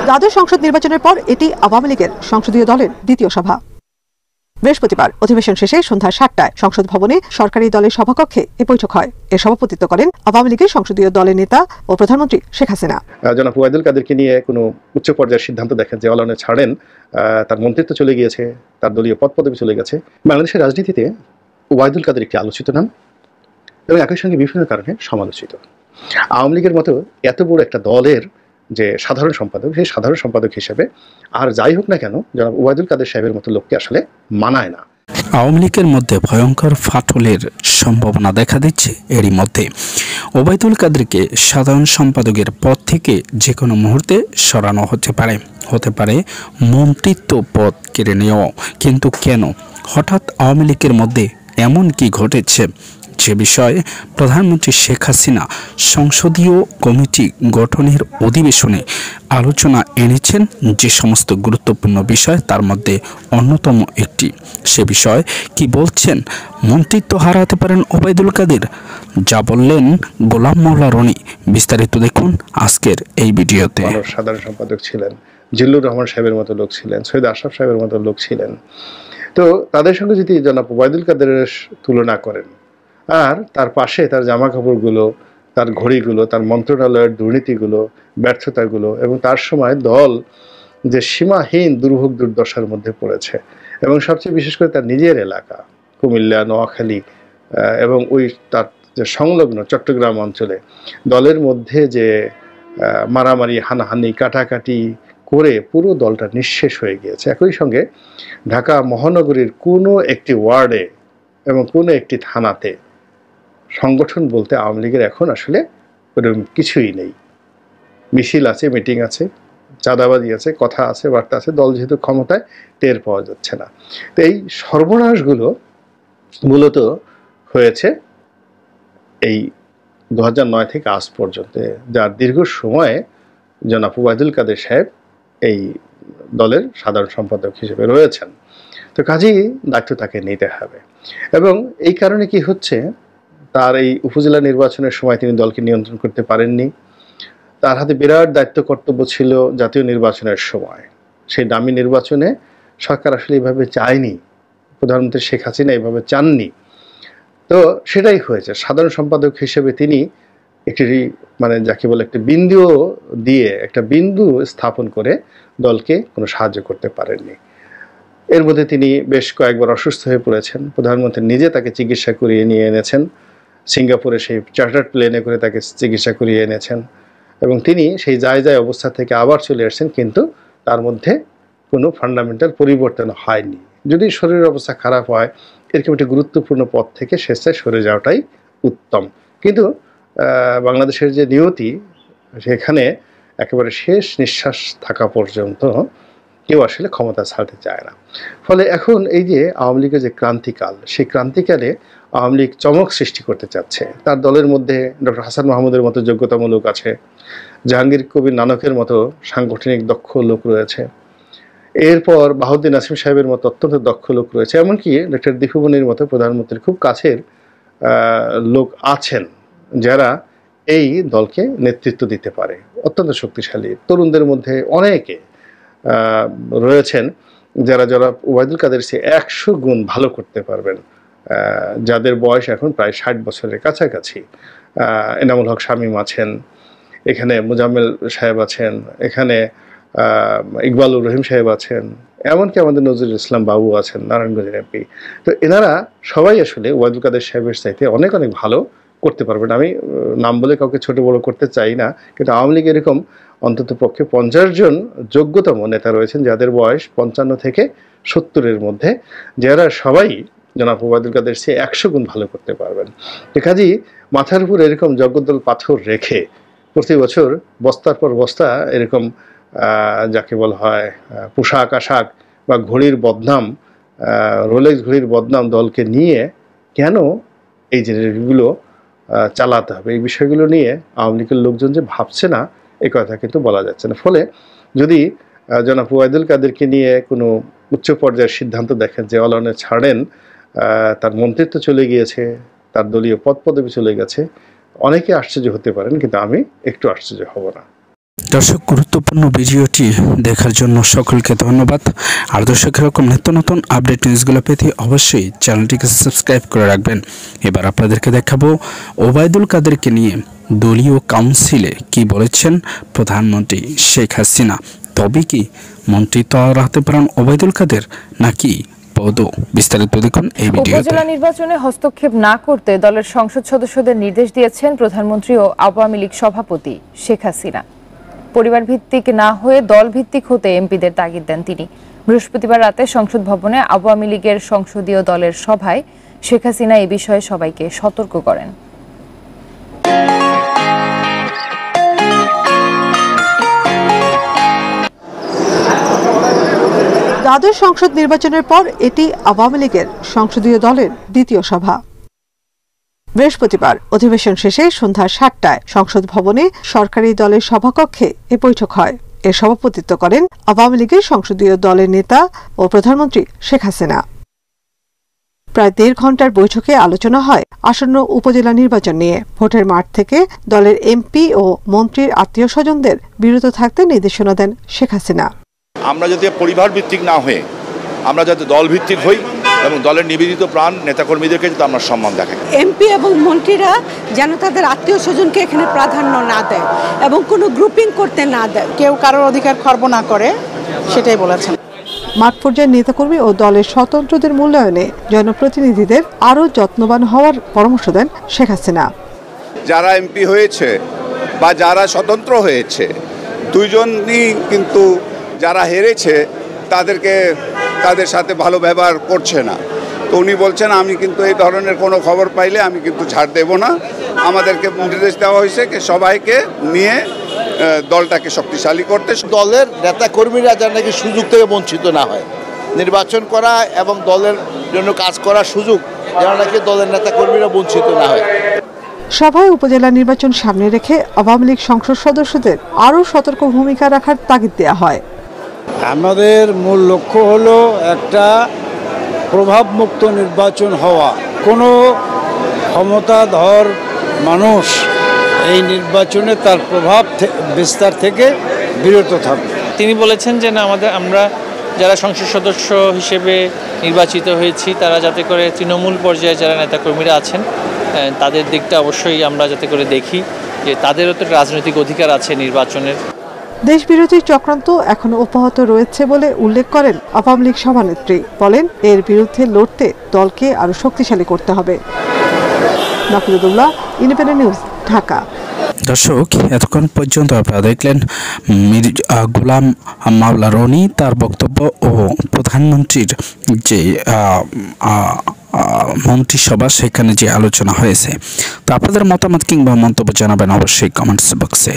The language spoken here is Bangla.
দ্বাদশ সংসদ নির্বাচনের পর এটি আওয়ামী লীগের সংসদীয় দলের দ্বিতীয় সভা। বৃহস্পতিবার অধিবেশন শেষে সন্ধ্যা ৭টায় সংসদ ভবনে সরকারি দলের সভাকক্ষে এ বৈঠক হয়। এর সভাপতিত্ব করেন আওয়ামী লীগের সংসদীয় দলের নেতা ও প্রধানমন্ত্রী শেখ হাসিনা। জনাব ওবায়দুল কাদেরকে নিয়ে কোনো উচ্চ পর্যায়ের সিদ্ধান্ত দেখেন যে অলনে ছাড়েন, তার মন্ত্রিত্ব চলে গিয়েছে, তার দলীয় পদ পদবি চলে গেছে। বাংলাদেশের রাজনীতিতে ওবায়দুল কাদের একটি আলোচিত নাম এবং একই সঙ্গে বিভিন্ন কারণে সমালোচিত। আওয়ামী লীগের মতো এত বড় একটা দলের যে সাধারণ সম্পাদক, সেই সাধারণ সম্পাদক হিসেবে আর যাই হোক না কেন জনাব ওবায়দুল কাদের সাহেবের মতো লোককে আসলে মানায় না। আওয়ামী লীগের মধ্যে ভয়ঙ্কর ফাটলের সম্ভাবনা দেখা দিচ্ছে। এরই মধ্যে ওবায়দুল কাদেরকে সাধারণ সম্পাদকের পদ থেকে যে কোনো মুহূর্তে সরানো হতে পারে মন্ত্রিত্ব পদ কেড়ে নেওয়া। কিন্তু কেন হঠাৎ আওয়ামী লীগের মধ্যে এমন কি ঘটেছে, যে বিষয়ে প্রধানমন্ত্রী শেখ হাসিনা সংসদীয় কমিটি গঠনের অধিবেশনে আলোচনা এনেছেন যে সমস্ত গুরুত্বপূর্ণ বিষয়, তার মধ্যে অন্যতম একটি। সে বিষয়ে কি বলছেন মন্ত্রিত্ব হারাতে পারেন ওবায়দুল কাদের, যা বললেন গোলাম মাওলা রনি। বিস্তারিত দেখুন আজকের এই ভিডিওতে। সাধারণ সম্পাদক ছিলেন, জিল্লুর রহমান সাহেবের মতো লোক ছিলেন, সৈয়দ আশরাফ সাহেবের মতো লোক ছিলেন। তো তাদের সঙ্গে যদি জনাব ওবায়দুল কাদেরের তুলনা করেন, আর তার পাশে তার জামা কাপড়গুলো, তার ঘড়িগুলো, তার মন্ত্রণালয়ের দুর্নীতিগুলো, ব্যর্থতাগুলো, এবং তার সময় দল যে সীমাহীন দুর্ভোগ দুর্দশার মধ্যে পড়েছে, এবং সবচেয়ে বিশেষ করে তার নিজের এলাকা কুমিল্লা, নোয়াখালী এবং ওই তার যে সংলগ্ন চট্টগ্রাম অঞ্চলে দলের মধ্যে যে মারামারি, হানাহানি, কাটাকাটি করে পুরো দলটা নিঃশেষ হয়ে গিয়েছে। একই সঙ্গে ঢাকা মহানগরীর কোনো একটি ওয়ার্ডে এবং কোনো একটি থানাতে সংগঠন বলতে আওয়ামী লীগের এখন আসলে ওরকম কিছুই নেই। মিছিল আছে, মিটিং আছে, চাঁদাবাজি আছে, কথা আছে, বার্তা আছে, দল যেহেতু ক্ষমতায় টের পাওয়া যাচ্ছে না। তো এই সর্বনাশগুলো মূলত হয়েছে এই 2009 থেকে আজ পর্যন্ত, যার দীর্ঘ সময়ে জনাব ওবায়দুল কাদের সাহেব এই দলের সাধারণ সম্পাদক হিসেবে রয়েছেন। তো কাজেই দায়িত্ব তাকে নিতে হবে। এবং এই কারণে কি হচ্ছে, তার এই উপজেলা নির্বাচনের সময় তিনি দলকে নিয়ন্ত্রণ করতে পারেননি। তার হাতে বিরাট দায়িত্ব কর্তব্য ছিল জাতীয় নির্বাচনের সময়। সেই দামি নির্বাচনে সরকার আসলে এইভাবে চায়নি, প্রধানমন্ত্রী শেখ হাসিনা এইভাবে চাননি। তো সেটাই হয়েছে। সাধারণ সম্পাদক হিসেবে তিনি একটি যাকে বলে একটি বিন্দু দিয়ে একটা বিন্দু স্থাপন করে দলকে কোনো সাহায্য করতে পারেননি। এর মধ্যে তিনি বেশ কয়েকবার অসুস্থ হয়ে পড়েছেন। প্রধানমন্ত্রী নিজে তাকে চিকিৎসা করিয়ে নিয়ে এনেছেন, সিঙ্গাপুরে সেই চার্টার্ড প্লেনে করে তাকে চিকিৎসা করিয়ে এনেছেন, এবং তিনি সেই যায় অবস্থা থেকে আবার চলে আসছেন। কিন্তু তার মধ্যে কোনো ফান্ডামেন্টাল পরিবর্তন হয়নি। যদি শরীরের অবস্থা খারাপ হয়, এরকম একটি গুরুত্বপূর্ণ পদ থেকে স্বেচ্ছায় সরে যাওয়াটাই উত্তম। কিন্তু বাংলাদেশের যে নিয়তি, সেখানে একেবারে শেষ নিঃশ্বাস থাকা পর্যন্ত কেউ আসলে ক্ষমতা ছাড়তে চায় না। ফলে এখন এই যে আওয়ামী লীগের যে ক্রান্তিকাল, সেই ক্রান্তিকালে আওয়ামী লীগ চমক সৃষ্টি করতে চাচ্ছে। তার দলের মধ্যে ডক্টর হাসান মাহমুদের মতো যোগ্যতম লোক আছে, জাহাঙ্গীর কবির নানকের মতো সাংগঠনিক দক্ষ লোক রয়েছে, এরপর বাহাউদ্দিন নাসিম সাহেবের মতো অত্যন্ত দক্ষ লোক রয়েছে, এমনকি ডক্টর দীপুমনির মতো প্রধানমন্ত্রীর খুব কাছের লোক আছেন, যারা এই দলকে নেতৃত্ব দিতে পারে, অত্যন্ত শক্তিশালী। তরুণদের মধ্যে অনেকে রয়েছেন যারা ওবায়দুল কাদের সে 100 গুণ ভালো করতে পারবেন, যাদের বয়স এখন প্রায় 60 বছরের কাছাকাছি। এনামুল হক শামীম আছেন, এখানে মুজাম্মেল সাহেব আছেন, এখানে ইকবালুর রহিম সাহেব আছেন, এমনকি আমাদের নজরুল ইসলাম বাবু আছেন, নারায়ণগঞ্জের এমপি। তো এনারা সবাই আসলে ওবায়দুল কাদের সাহেবের চাইতে অনেক অনেক ভালো করতে পারবেন। আমি নাম বলে কাউকে ছোট বড় করতে চাই না, কিন্তু আওয়ামী লীগ এরকম অন্তত পক্ষে 50 জন যোগ্যতম নেতা রয়েছেন যাদের বয়স 55 থেকে 70-এর মধ্যে, যারা সবাই জনাব ওবায়দুল কাদের চেয়ে 100 গুণ ভালো করতে পারবেন। কাজেই মাথার উপর এরকম জগদ্দল পাথর রেখে প্রতি বছর বস্তার পর বস্তা এরকম যাকে বলা হয় পোশাক আশাক বা ঘড়ির বদনাম, রোলেক্স ঘড়ির বদনাম দলকে নিয়ে কেন এই জিনিসগুলো চালাতে হবে, এই বিষয়গুলো নিয়ে আওয়ামী লীগের লোকজন যে ভাবছে না, এই কথা কিন্তু বলা যাচ্ছে না। ফলে যদি জনাব ওবায়দুল কাদেরকে নিয়ে কোনো উচ্চ পর্যায়ের সিদ্ধান্ত দেখেন যে অলনে ছাড়েন, তার মন্ত্রিত্ব চলে গিয়েছে, তার দলীয় পদ পদবি চলে গেছে, অনেকে আশ্চর্য হতে পারেন, কিন্তু আমি একটু আশ্চর্য হব না। দর্শক, গুরুত্বপূর্ণ ভিডিওটি দেখার জন্য সকলকে ধন্যবাদ। আর দর্শক, এরকম নিত্য নতুন আপডেট নিউজগুলো পেতে অবশ্যই চ্যানেলটিকে সাবস্ক্রাইব করে রাখবেন। এবার আপনাদেরকে দেখাবো ওবায়দুল কাদেরকে নিয়ে দলীয় কাউন্সিলে কি বলেছেন প্রধানমন্ত্রী শেখ হাসিনা। তবে কি মন্ত্রিত্ব রাখতে পারেন ওবায়দুল কাদের নাকি পদও? বিস্তারিত দেখুন এই ভিডিওতে। উপজেলা নির্বাচনে হস্তক্ষেপ না করতে দলের সংসদ সদস্যদের নির্দেশ দিয়েছেন প্রধানমন্ত্রী ও আওয়ামী লীগ সভাপতি শেখ হাসিনা। পরিবার ভিত্তিক না হয়ে দল ভিত্তিক হতে এমপিদের তাগিদ দেন তিনি। বৃহস্পতিবার রাতে সংসদ ভবনে আওয়ামী লীগের সংসদীয় দলের সভায় শেখ হাসিনা এ বিষয়ে সবাইকে সতর্ক করেন। দ্বাদশ সংসদ নির্বাচনের পর এটি আওয়ামী লীগের সংসদীয় দলের দ্বিতীয় সভা। বৃহস্পতিবার অধিবেশন শেষে সন্ধ্যা ৭টায় সংসদ ভবনে সরকারি দলের সভাকক্ষে এ বৈঠক হয়। এর সভাপতিত্ব করেন আওয়ামী লীগের সংসদীয় দলের নেতা ও প্রধানমন্ত্রী শেখ হাসিনা। প্রায় ১.৫ ঘণ্টার বৈঠকে আলোচনা হয় আসন্ন উপজেলা নির্বাচন নিয়ে। ভোটের মাঠ থেকে দলের এমপি ও মন্ত্রীর আত্মীয় স্বজনদের বিরত থাকতে নির্দেশনা দেন শেখ হাসিনা। আমরা যাতে পরিবার ভিত্তিক না হয়ে আমরা যাতে দল ভিত্তিক হই এবং দলের নিবেদিত প্রাণ নেতাকর্মীদেরকে যাতে আমরা সম্মান দেখাই। এমপি এবং মন্ত্রীরা যেন তাদের আত্মীয় স্বজনকে এখানে প্রাধান্য না দেয় এবং কোনো গ্রুপিং করতে না দেয়, কেউ কারোর অধিকার খর্ব না করে, সেটাই বলেছেন। মাঠ পর্যায়ের নেতাকর্মী ও দলের স্বতন্ত্রদের মূল্যায়নে জনপ্রতিনিধিদের আরও যত্নবান হওয়ার পরামর্শ দেন শেখ হাসিনা। যারা এমপি হয়েছে বা যারা স্বতন্ত্র হয়েছে, দুইজনই কিন্তু যারা হেরেছে তাদের সাথে ভালো ব্যবহার করছে না। তো উনি বলছেন আমি কিন্তু এই ধরনের কোনো খবর পাইলে আমি কিন্তু ছাড় দেব না। আমাদেরকে নির্দেশ দেওয়া হয়েছে সবাইকে নিয়ে দলটাকে শক্তিশালী করতে। দলের নেতা কর্মীরা যেন নাকি সুযোগ থেকে বঞ্চিত না হয়, নির্বাচন করা এবং দলের জন্য কাজ করার সুযোগ যেন নাকি দলের নেতা কর্মীরা বঞ্চিত না হয়। সভায় উপজেলা নির্বাচন সামনে রেখে আওয়ামী লীগ সংসদ সদস্যদের আরও সতর্ক ভূমিকা রাখার তাগিদ দেওয়া হয়। আমাদের মূল লক্ষ্য হলো একটা প্রভাবমুক্ত নির্বাচন হওয়া। কোনো ক্ষমতাধর মানুষ এই নির্বাচনে তার প্রভাব বিস্তার থেকে বিরত থাকবে। তিনি বলেছেন যে না, আমরা যারা সংসদ সদস্য হিসেবে নির্বাচিত হয়েছি তারা যাতে করে তৃণমূল পর্যায়ে যারা নেতাকর্মীরা আছেন তাদের দিকটা অবশ্যই আমরা যাতে করে দেখি যে তাদেরও তো রাজনৈতিক অধিকার আছে নির্বাচনের। দেশবিরোধী চক্রান্ত এখনো অব্যাহত রয়েছে বলে উল্লেখ করেন আওয়ামী লীগ সভানেত্রী। বলেন এর বিরুদ্ধে লড়তে দলকে আরো শক্তিশালী করতে হবে। নাফিজুল্লাহ, ইন্ডিপেন্ডেন্ট নিউজ, ঢাকা। দর্শক, এতক্ষণ পর্যন্ত আপনারা দেখলেন গোলাম মাওলা রনি তার বক্তব্য ও প্রধানমন্ত্রীর যে মন্ত্রিসভা সেখানে যে আলোচনা হয়েছে। তো আপনাদের মতামত কিংবা মন্তব্য জানাবেন অবশ্যই কমেন্টস বক্সে।